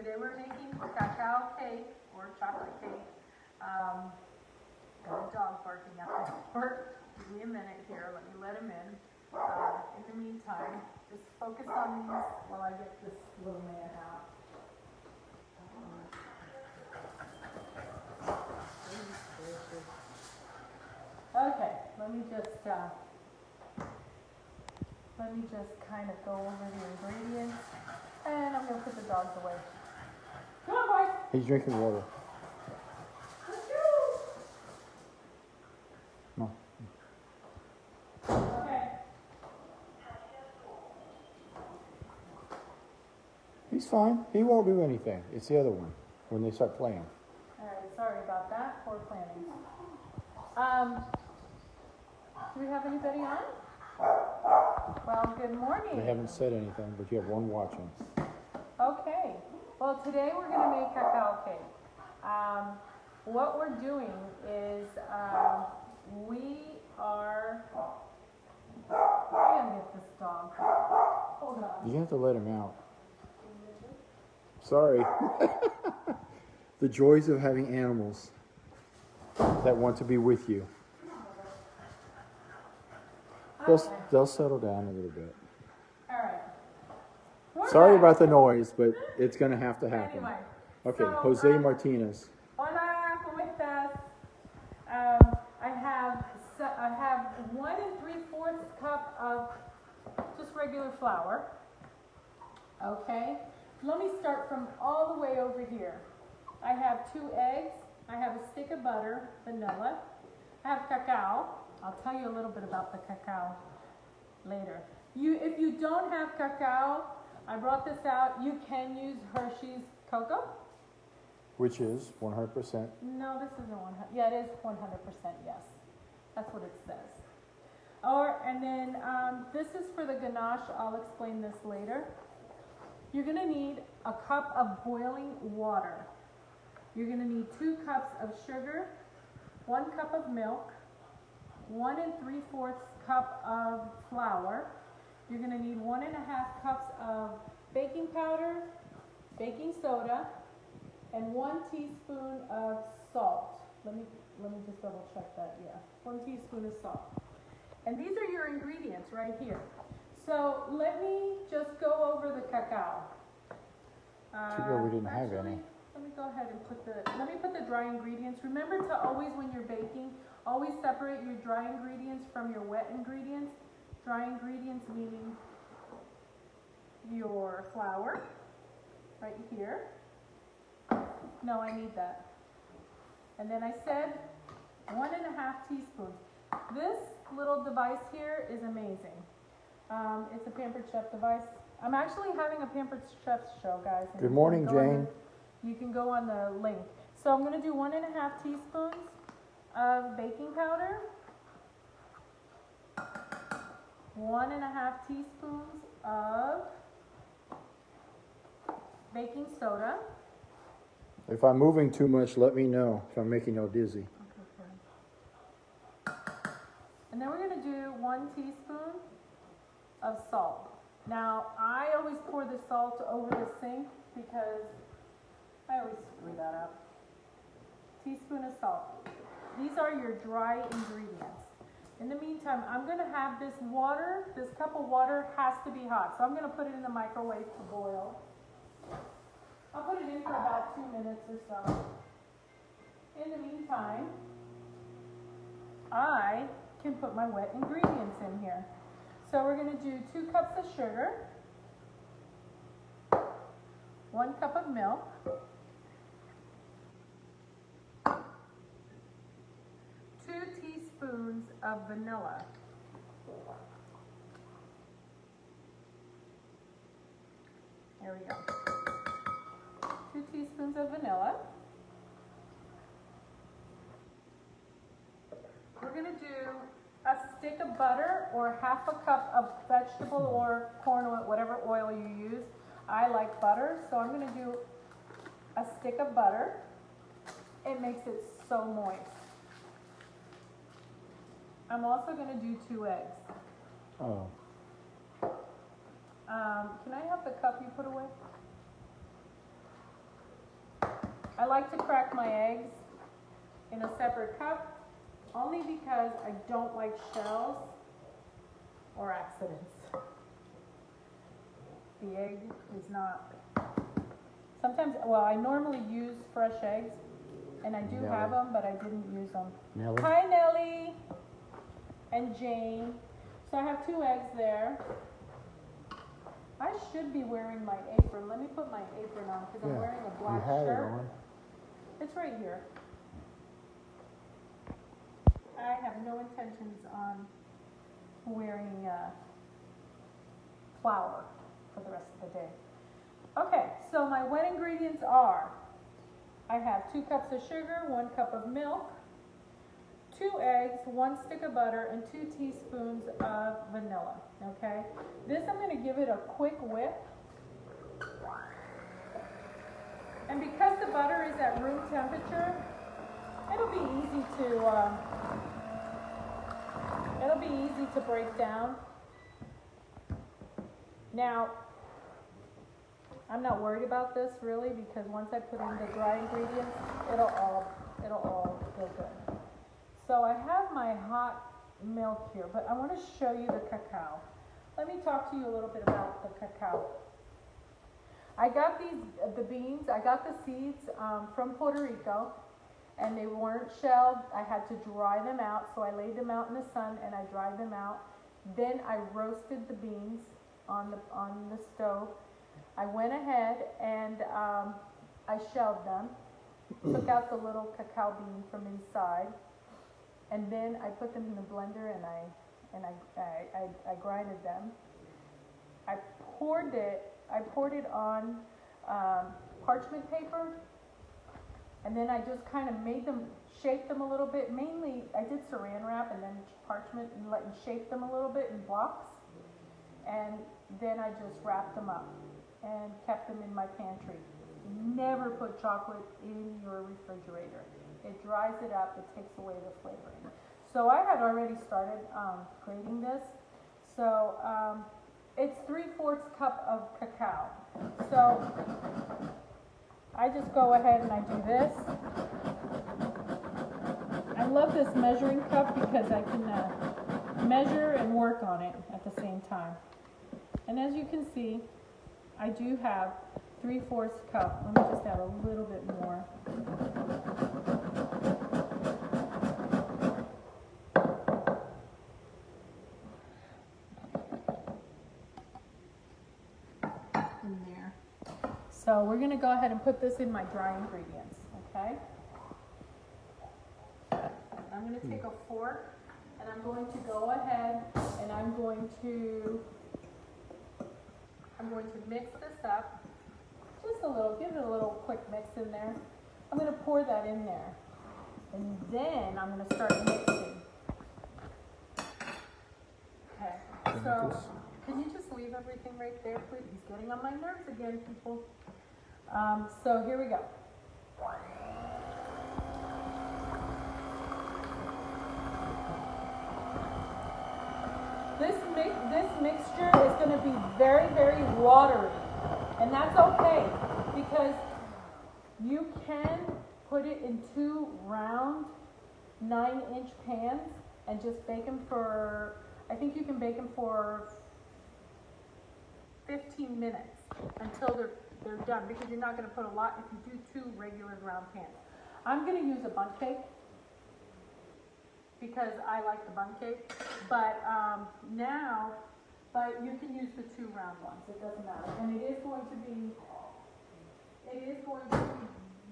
Today we're making cacao cake or chocolate cake. Got a dog barking at the door. Give me a minute here. Let me let him in. In the meantime, just focus on these while I get this little man out. Okay, let me just kind of go over the ingredients, and I'm gonna put the dogs away. Come on, boy. He's drinking water. Let's go. No. Okay. He's fine. He won't do anything. It's the other one when they start playing. All right. Sorry about that. Poor planning. Do we have anybody on? Well, good morning. They haven't said anything, but you have one watching. Okay. Well, today we're going to make cacao cake. What we're doing is we are. I gotta get this dog. Hold on. You have to let him out. Sorry. The joys of having animals that want to be with you. They'll settle down a little bit. All right. We're Sorry back. about the noise, but it's going to have to happen. Anyway. Okay, So, Jose Martinez. Hola, ¿cómo estás? I have 1 3/4 cup of just regular flour. Okay. Let me start from all the way over here. I have 2 eggs. I have a stick of butter, vanilla. I have cacao. I'll tell you a little bit about the cacao later. If you don't have cacao, I brought this out. You can use Hershey's cocoa. Which is 100%. No, this isn't 100. Yeah, it is 100%. Yes, that's what it says. And then this is for the ganache. I'll explain this later. You're gonna need a cup of boiling water. You're gonna need 2 cups of sugar, 1 cup of milk, 1 3/4 cup of flour. You're gonna need 1 1/2 cups of baking powder, baking soda, and 1 teaspoon of salt. Let me just double check that. Yeah, 1 teaspoon of salt. And these are your ingredients right here. So let me just go over the cacao. Too bad we didn't have any. Let me go ahead and put the dry ingredients. Remember to always, when you're baking, always separate your dry ingredients from your wet ingredients. Dry ingredients meaning your flour, right here. No, I need that. And then I said 1 1/2 teaspoons. This little device here is amazing. It's a Pampered Chef device. I'm actually having a Pampered Chef show, guys. Good morning, Jane. You can go on the link. So I'm going to do 1 1/2 teaspoons of baking powder, 1 1/2 teaspoons of baking soda. If I'm moving too much, let me know if I'm making you dizzy. Okay. And then we're going to do 1 teaspoon of salt. Now, I always pour the salt over the sink because I always screw that up. Teaspoon of salt. These are your dry ingredients. In the meantime, I'm going to have this water, this cup of water has to be hot. So I'm going to put it in the microwave to boil. I'll put it in for about 2 minutes or so. In the meantime, I can put my wet ingredients in here. So we're going to do 2 cups of sugar, 1 cup of milk, 2 teaspoons of vanilla, there we go, 2 teaspoons of vanilla. We're going to do a stick of butter or 1/2 cup of vegetable or corn oil, whatever oil you use. I like butter, so I'm going to do a stick of butter. It makes it so moist. I'm also going to do 2 eggs. Oh. Can I have the cup you put away? I like to crack my eggs in a separate cup, only because I don't like shells or accidents. The egg is not, sometimes, well, I normally use fresh eggs, and I do have them, but I didn't use them. Nelly? Hi, Nellie and Jane. So I have 2 eggs there. I should be wearing my apron. Let me put my apron on, because I'm wearing a black you had shirt. it on. It's right here. I have no intentions on wearing flour for the rest of the day. Okay, so my wet ingredients are, I have 2 cups of sugar, 1 cup of milk, 2 eggs, 1 stick of butter, and 2 teaspoons of vanilla, okay? This I'm gonna give it a quick whip. And because the butter is at room temperature, it'll be easy to break down. Now, I'm not worried about this really, because once I put in the dry ingredients, it'll all feel good. So I have my hot milk here, but I want to show you the cacao. Let me talk to you a little bit about the cacao. I got the beans, I got the seeds from Puerto Rico, and they weren't shelled. I had to dry them out, so I laid them out in the sun and I dried them out. Then I roasted the beans on the stove. I went ahead and I shelled them, took out the little cacao bean from inside, and then I put them in the blender and I grinded them. I poured it on parchment paper, and then I just kind of shaped them a little bit. Mainly, I did saran wrap and then parchment and shape them a little bit in blocks, and then I just wrapped them up and kept them in my pantry. Never put chocolate in your refrigerator. It dries it up, it takes away the flavoring. So I had already started grating this. So it's 3/4 cup of cacao. So I just go ahead and I do this. I love this measuring cup because I can measure and work on it at the same time. And as you can see, I do have 3/4 cup. Let me just add a little bit more. In there. So we're going to go ahead and put this in my dry ingredients, okay? I'm going to take a fork and I'm going to go ahead and I'm going to mix this up. Just a little, give it a little quick mix in there. I'm going to pour that in there. And then I'm going to start mixing. Okay, so can you just leave everything right there, please? He's getting on my nerves again, people. So here we go. This mixture is going to be very, very watery. And that's okay, because you can put it in 2 round 9-inch pans and just bake them for, I think you can bake them for 15 minutes until they're done, because you're not going to put a lot if you do 2 regular round pans. I'm going to use a bundt cake because I like the bundt cake, but but you can use the 2 round ones. It doesn't matter, and it is going to be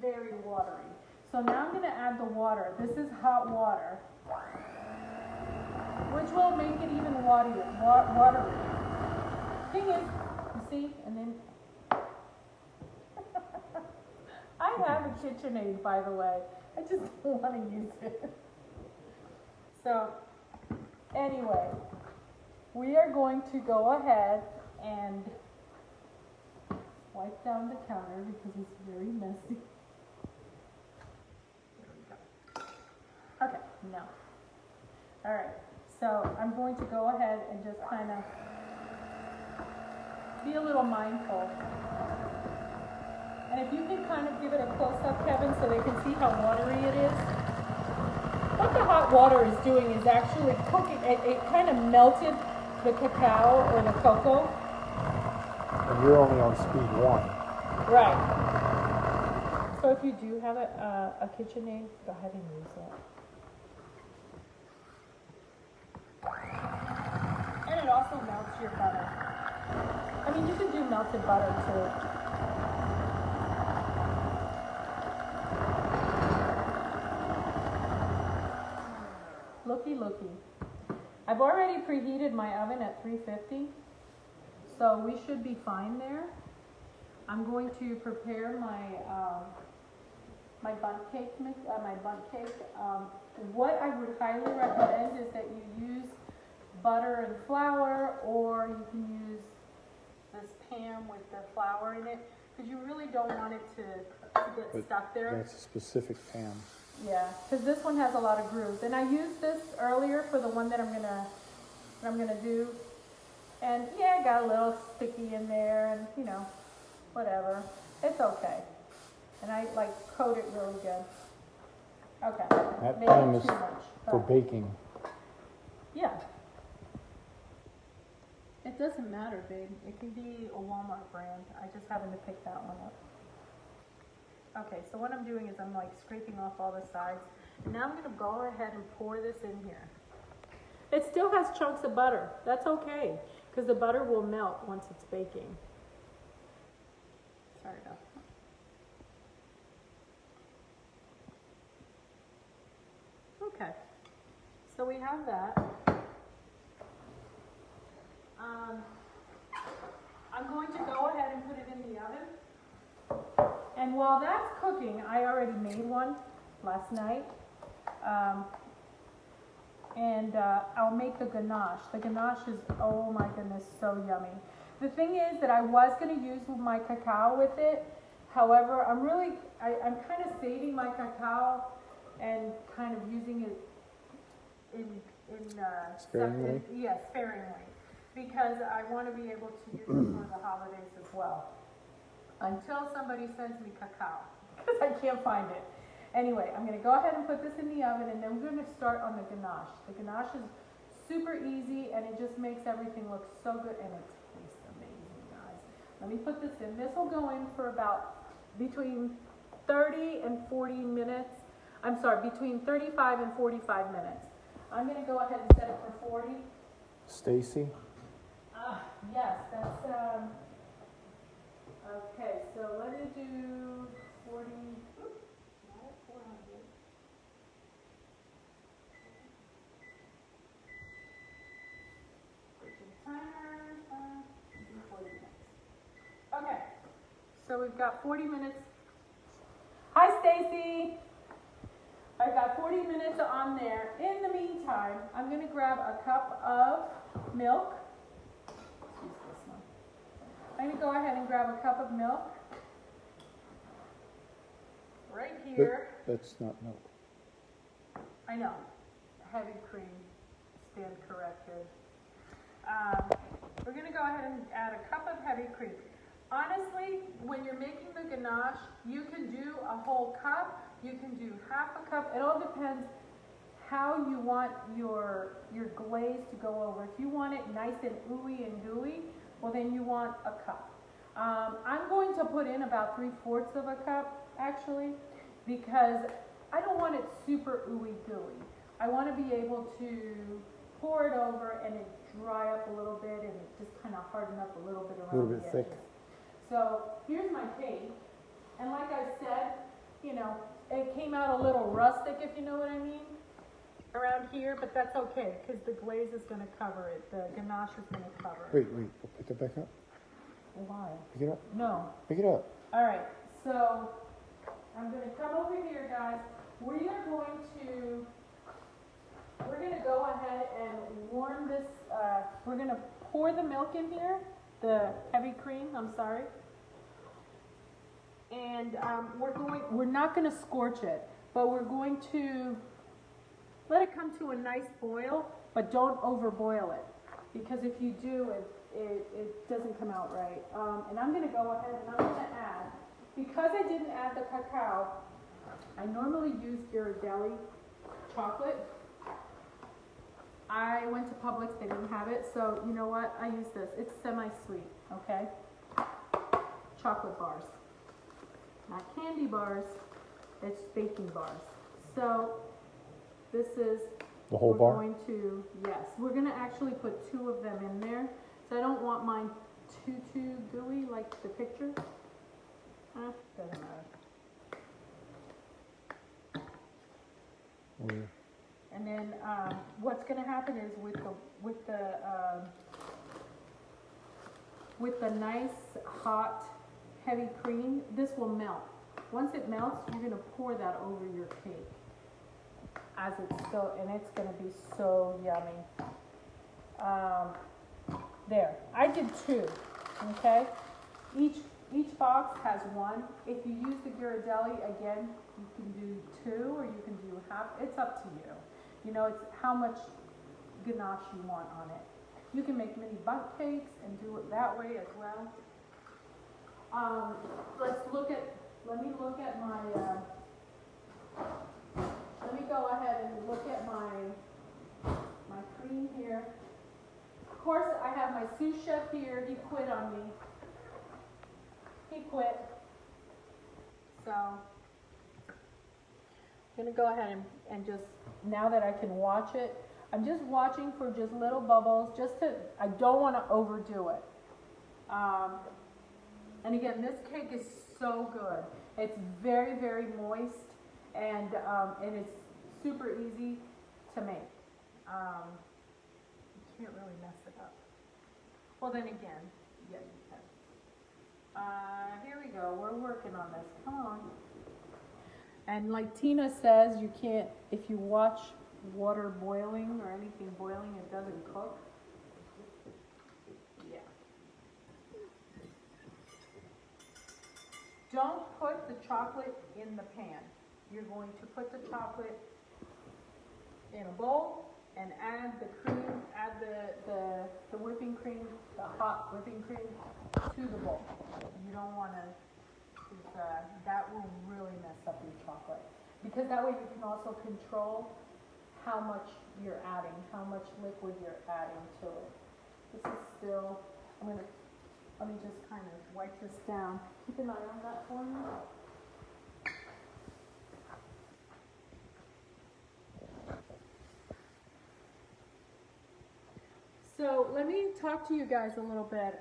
very watery. So now I'm going to add the water. This is hot water, which will make it even watery. Thing is, you see, and then I have a KitchenAid, by the way. I just don't want to use it. So, anyway, we are going to go ahead and wipe down the counter because it's very messy. Okay, no. All right, so I'm going to go ahead and just kind of be a little mindful And if you can kind of give it a close-up, Kevin, so they can see how watery it is. What the hot water is doing is actually cooking, it kind of melted the cacao or the cocoa. And you're only on speed 1. Right. So if you do have a KitchenAid, go ahead and use it. And it also melts your butter. I mean, you can do melted butter too. Looky. I've already preheated my oven at 350, so we should be fine there. I'm going to prepare my my bundt cake mix. What I would highly recommend is that you use butter and flour, or you can use this pan with the flour in it, because you really don't want it to get stuck there. That's a specific pan. Yeah, because this one has a lot of grooves, and I used this earlier for the one that I'm gonna do, and yeah, it got a little sticky in there, and you know, whatever, it's okay. And I like coat it really good. Okay, That maybe pan is too much, for but baking. yeah, it doesn't matter, babe. It can be a Walmart brand. I just happened to pick that one up. Okay, so what I'm doing is I'm like scraping off all the sides. And now I'm going to go ahead and pour this in here. It still has chunks of butter. That's okay, because the butter will melt once it's baking. Sorry about that. Okay, so we have that. I'm going to go ahead and put it in the oven. And while that's cooking, I already made one last night. I'll make the ganache. The ganache is, oh my goodness, so yummy. The thing is that I was going to use my cacao with it. However, I'm kind of saving my cacao and kind of using it Sparingly? Yes, sparingly. Because I want to be able to use it for the holidays as well. Until somebody sends me cacao, because I can't find it. Anyway, I'm going to go ahead and put this in the oven, and then we're going to start on the ganache. The ganache is super easy, and it just makes everything look so good, and it tastes amazing, guys. Let me put this in. This will go in for about between 30 and 40 minutes. I'm sorry, between 35 and 45 minutes. I'm going to go ahead and set it for 40. Stacy? Yes, that's, okay, so let me do 40, not at 400. Timer, 40 minutes. Okay, so we've got 40 minutes. Hi, Stacy. I've got 40 minutes on there. In the meantime, I'm going to grab a cup of milk. Use this one. I'm going to go ahead and grab a cup of milk. Right here. That's not milk. I know. Heavy cream. Stand corrected. We're going to go ahead and add a cup of heavy cream. Honestly, when you're making the ganache, you can do a whole cup, you can do half a cup. It all depends how you want your glaze to go over. If you want it nice and ooey and gooey, well then you want a cup. I'm going to put in about 3/4 of a cup, actually, because I don't want it super ooey gooey. I want to be able to pour it over and it dry up a little bit and just kind of harden up a little bit around A little bit the thick. edges. So here's my cake, and like I said, you know, it came out a little rustic, if you know what I mean, around here, but that's okay, because the glaze is going to cover it. The ganache is going to cover it. Wait, pick it back up. Why? Pick it up. No. Pick it up. All right, so I'm going to come over here, guys. We're going to go ahead and warm this. We're going to pour the milk in here, the heavy cream, I'm sorry. And we're not going to scorch it, but we're going to let it come to a nice boil, but don't overboil it, because if you do, it doesn't come out right. And I'm going to go ahead and I'm going to add because I didn't add the cacao, I normally use Ghirardelli chocolate. I went to Publix, they didn't have it, so you know what? I use this. It's semi-sweet, okay? Chocolate bars. Not candy bars, it's baking bars. So this is The whole we're bar? going to, yes, we're going to actually put 2 of them in there. So I don't want mine too gooey like the picture. Doesn't matter. Oh, yeah. And then what's going to happen is with the nice hot heavy cream, this will melt. Once it melts, you're going to pour that over your cake. As it's so, and it's going to be so yummy. There, I did 2. Okay, each box has 1. If you use the Ghirardelli, again, you can do 2 or you can do half. It's up to you. You know, it's how much ganache you want on it. You can make mini bundt cakes and do it that way as well. Let me go ahead and look at my cream here. Of course, I have my sous chef here. He quit on me. He quit. So I'm gonna go ahead and just, now that I can watch it, I'm just watching for just little bubbles, I don't want to overdo it. And again, this cake is so good. It's very, very moist, and it's super easy to make. You can't really mess it up. Well, then again, yeah, you can. Here we go. We're working on this. Come on. And like Tina says, you can't, if you watch water boiling or anything boiling, it doesn't cook. Yeah. Don't put the chocolate in the pan. You're going to put the chocolate in a bowl and add the cream, add the whipping cream, the hot whipping cream to the bowl. You don't want to, that will really mess up your chocolate. Because that way you can also control how much you're adding, how much liquid you're adding to it. This is still, let me just kind of wipe this down. Keep an eye on that for me. So let me talk to you guys a little bit.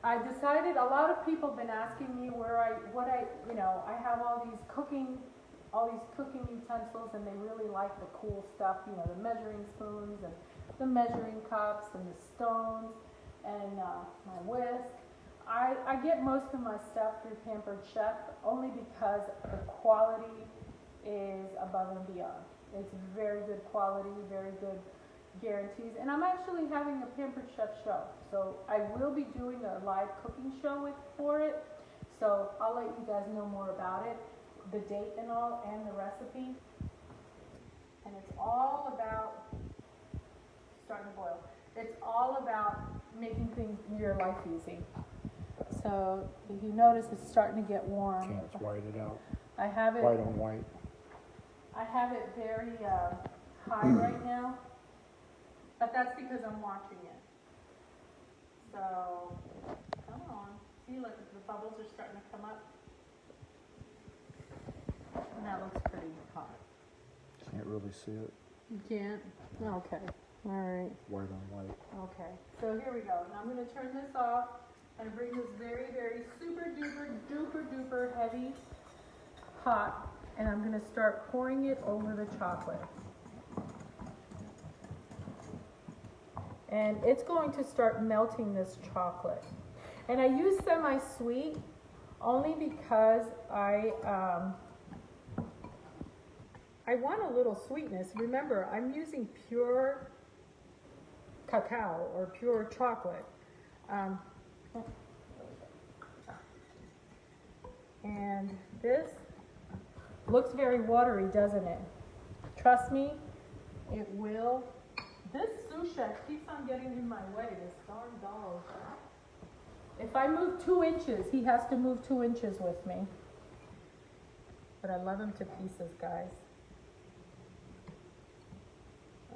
I decided, a lot of people have been asking me I have all these cooking utensils, and they really like the cool stuff, the measuring spoons and the measuring cups and the stones and my whisk. I get most of my stuff through Pampered Chef only because the quality is above and beyond. It's very good quality, very good guarantees, and I'm actually having a Pampered Chef show, so I will be doing a live cooking show for it, so I'll let you guys know more about it, the date and all, and the recipe. And it's all about starting to boil. It's all about making your life easy. So if you notice, it's starting to get warm. Can't white it out. I have it White on white. I have it very high right now, but that's because I'm watching it. So, come on. See, look, the bubbles are starting to come up. And that looks pretty hot. Can't really see it. You can't? Okay. All right. White on white. Okay. So here we go. Now I'm going to turn this off and bring this very, very super duper duper duper heavy hot, and I'm going to start pouring it over the chocolate. And it's going to start melting this chocolate. And I use semi-sweet only because I want a little sweetness. Remember, I'm using pure cacao or pure chocolate. And this looks very watery, doesn't it? Trust me, it will. This sous chef keeps on getting in my way, this darn dog. If I move 2 inches, he has to move 2 inches with me. But I love him to pieces, guys.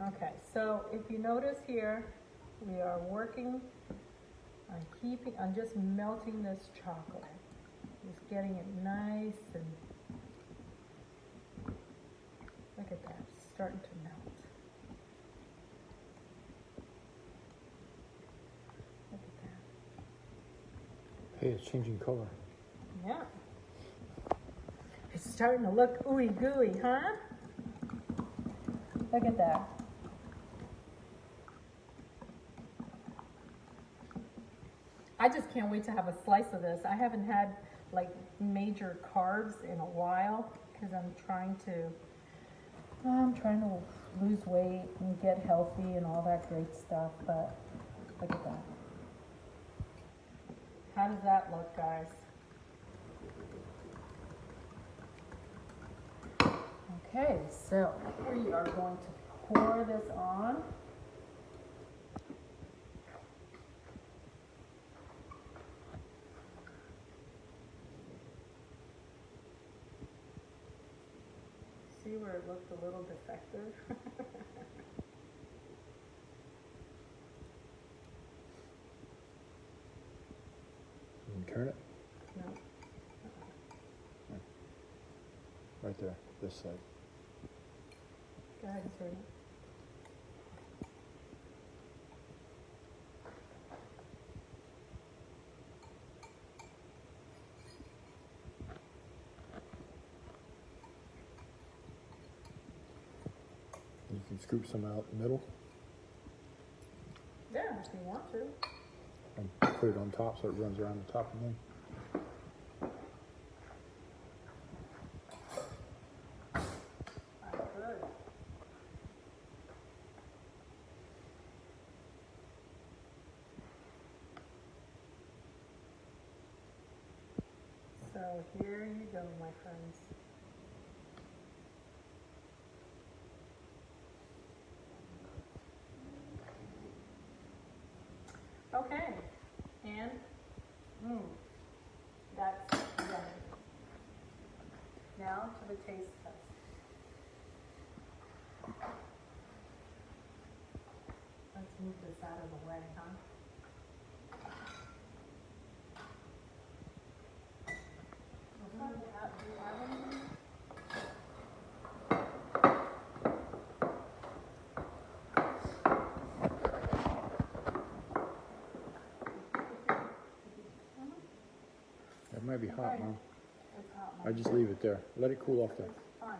Okay, so if you notice here, we are working on just melting this chocolate. Just getting it nice and, look at that, it's starting to melt. Look at that. Hey, it's changing color. Yeah. It's starting to look ooey gooey, huh? Look at that. I just can't wait to have a slice of this. I haven't had like major carbs in a while because I'm trying to lose weight and get healthy and all that great stuff, but look at that. How does that look, guys? Okay, so we are going to pour this on. See where it looked a little defective? You can turn it No. right there, this side. Go ahead and turn it. You can scoop some out in the middle Yeah, if you want to. and put it on top so it runs around the top again. That's good. So here you go, my friends. Okay, and that's yummy. Now to the taste test. Let's move this out of the way, huh? Do you have any? It might be hot, Okay. Mom. It's hot, I just leave it there. Let it cool off there. Fine.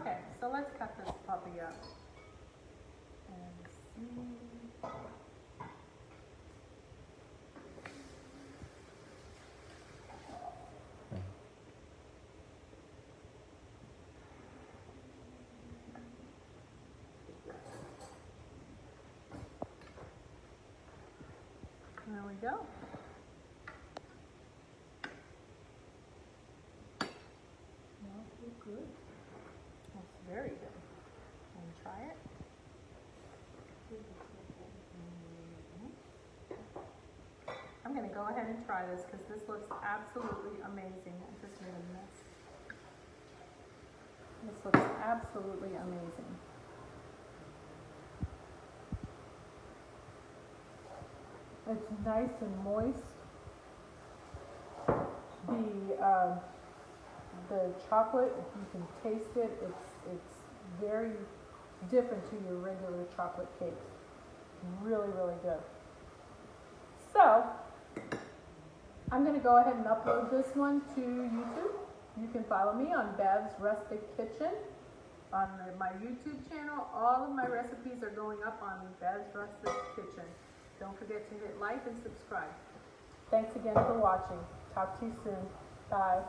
Okay, so let's cut this puppy up. And see. There we go. Well, good. That's very good. Want to try it? I'm going to go ahead and try this because this looks absolutely amazing. I just made a mess. This looks absolutely amazing. It's nice and moist. The chocolate, if you can taste it, it's very different to your regular chocolate cakes. Really, really good. So, I'm going to go ahead and upload this one to YouTube. You can follow me on Bev's Rustic Kitchen on my YouTube channel. All of my recipes are going up on Bev's Rustic Kitchen. Don't forget to hit like and subscribe. Thanks again for watching. Talk to you soon. Bye.